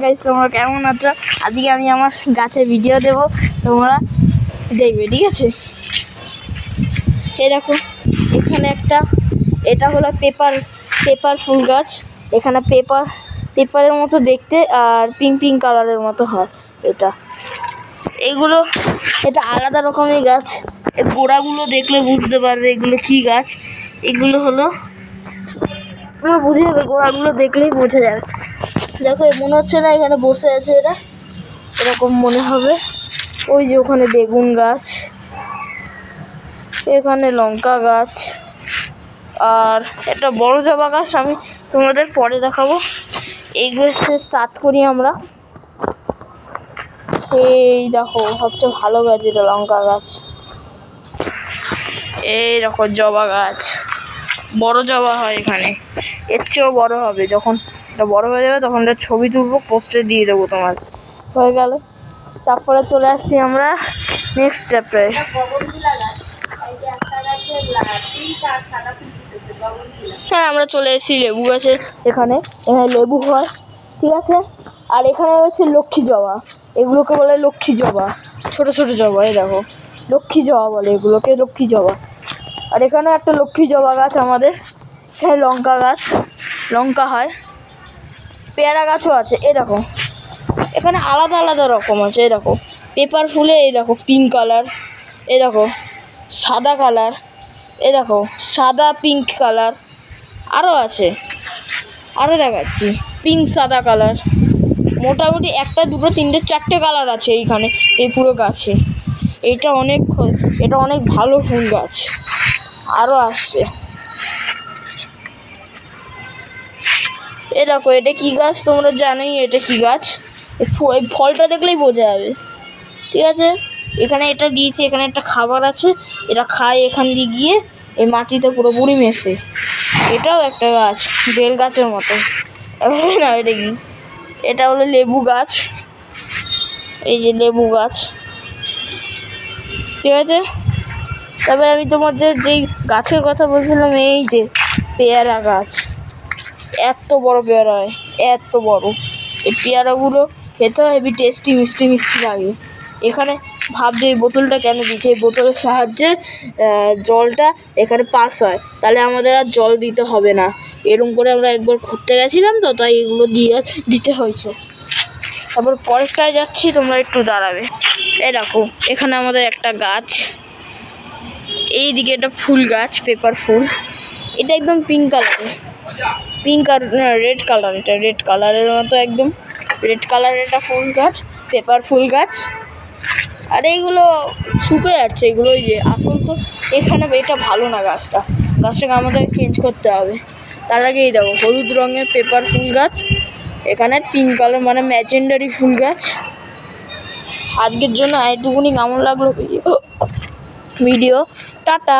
Guys তোমরা কেমন আছো? আজকে আমি আমার গাছের ভিডিও দেব, তোমরা দেখবে, ঠিক আছে? এই দেখো এখানে এটা হলো পেপার ফুল গাছ। এখানে পেপারের মতো দেখতে আর পিঙ্ক কালারের মতো হয়। এটা আলাদা রকমের গাছ। এর গোড়াগুলো দেখলে বুঝতে পারবে এগুলো কি গাছ। এগুলো হলো তোমরা বুঝে যাবে, গোড়াগুলো দেখলেই বোঝা যাবে। দেখো মনে হচ্ছে না এখানে বসে আছে এরা, এরকম মনে হবে। ওই যে ওখানে বেগুন গাছ, এখানে লঙ্কা গাছ, আর একটা বড় জবা গাছ আমি তোমাদের পরে দেখাবো। এইগুলো স্টার্ট করি আমরা। এই দেখো সবচেয়ে ভালো গাছ এটা লঙ্কা গাছ। এই দেখো জবা গাছ, বড় জবা হয় এখানে, এর চেয়েও বড় হবে। যখন এটা বড় হয়ে যাবে তখন এটা ছবি তুলবো, পোস্টে দিয়ে দেবো তোমার। হয়ে গেল। তারপরে চলে আসছি আমরা নেক্সট চ্যাপ্টারে। হ্যাঁ, আমরা চলে এসেছি লেবু গাছে। এখানে লেবু হয়, ঠিক আছে। আর এখানে রয়েছে লক্ষ্মী জবা, এগুলোকে বলে লক্ষ্মী জবা, ছোট ছোট জবা। এই দেখো লক্ষ্মী জবা বলে এগুলোকে, লক্ষ্মী জবা। আর এখানে একটা লক্ষ্মী জবা গাছ আমাদের। এখানে লঙ্কা গাছ, লঙ্কা হয়। পেয়ারা গাছও আছে। এই দেখো এখানে আলাদা আলাদা রকম আছে। এই দেখো পেপার ফুলে, এই দেখো পিঙ্ক কালার, এই দেখো সাদা কালার, এই দেখো সাদা পিঙ্ক কালার, আরও আছে, আরও দেখাচ্ছি পিঙ্ক সাদা কালার। মোটামুটি একটা দুটো তিনটে চারটে কালার আছে এইখানে, এই পুরো গাছে। এটা অনেক ভালো ফুল গাছ, আরও আসছে। এ দেখো এটা কি গাছ তোমরা জানোই, এটা কি গাছ। এই ফলটা দেখলেই বোঝা যাবে, ঠিক আছে। এখানে এটা দিয়েছে, এখানে একটা খাবার আছে, এটা খায় এখান দিয়ে গিয়ে এই মাটিতে পুরোপুরি মেশে। এটাও একটা গাছ, বেল গাছের মতো না। এটা কি? এটা হলো লেবু গাছ। এই যে লেবু গাছ, ঠিক আছে। তারপরে আমি তোমাদের যেই গাছের কথা বলছিলাম, এই যে পেয়ারা গাছ, এত বড় পেয়ারা হয়, এত বড়। এই পেয়ারাগুলো খেতে হেবি টেস্টি, মিষ্টি মিষ্টি লাগে। এখানে ভাবছে এই বোতলটা কেন দিচ্ছে, এই বোতলের সাহায্যে জলটা এখানে পাস হয়, তাহলে আমাদের আর জল দিতে হবে না। এরকম করে আমরা একবার ঘুরতে গেছিলাম তো, তাই এগুলো দিতে হয়েছে। তারপর পরেরটায় যাচ্ছি, তোমরা একটু দাঁড়াবে। এই দেখো এখানে আমাদের একটা গাছ, এই দিকে একটা ফুল গাছ, পেপার ফুল। এটা একদম পিঙ্ক কালারের, পিঙ্ক আর রেড কালার, এটা রেড কালারের মতো, একদম রেড কালারের একটা ফুল গাছ, পেপার ফুল গাছ। আর এইগুলো শুকে যাচ্ছে, এগুলো ওই যে আসল তো এখানে এটা ভালো না, গাছটাকে আমাদের চেঞ্জ করতে হবে। তার আগে এই দেখো হলুদ রঙের পেপার ফুল গাছ, এখানে পিঙ্ক কালার মানে ম্যাজেন্ডারি ফুল গাছ। আজকের জন্য এটুকুনি। কেমন লাগলো ভিডিও? টাটা।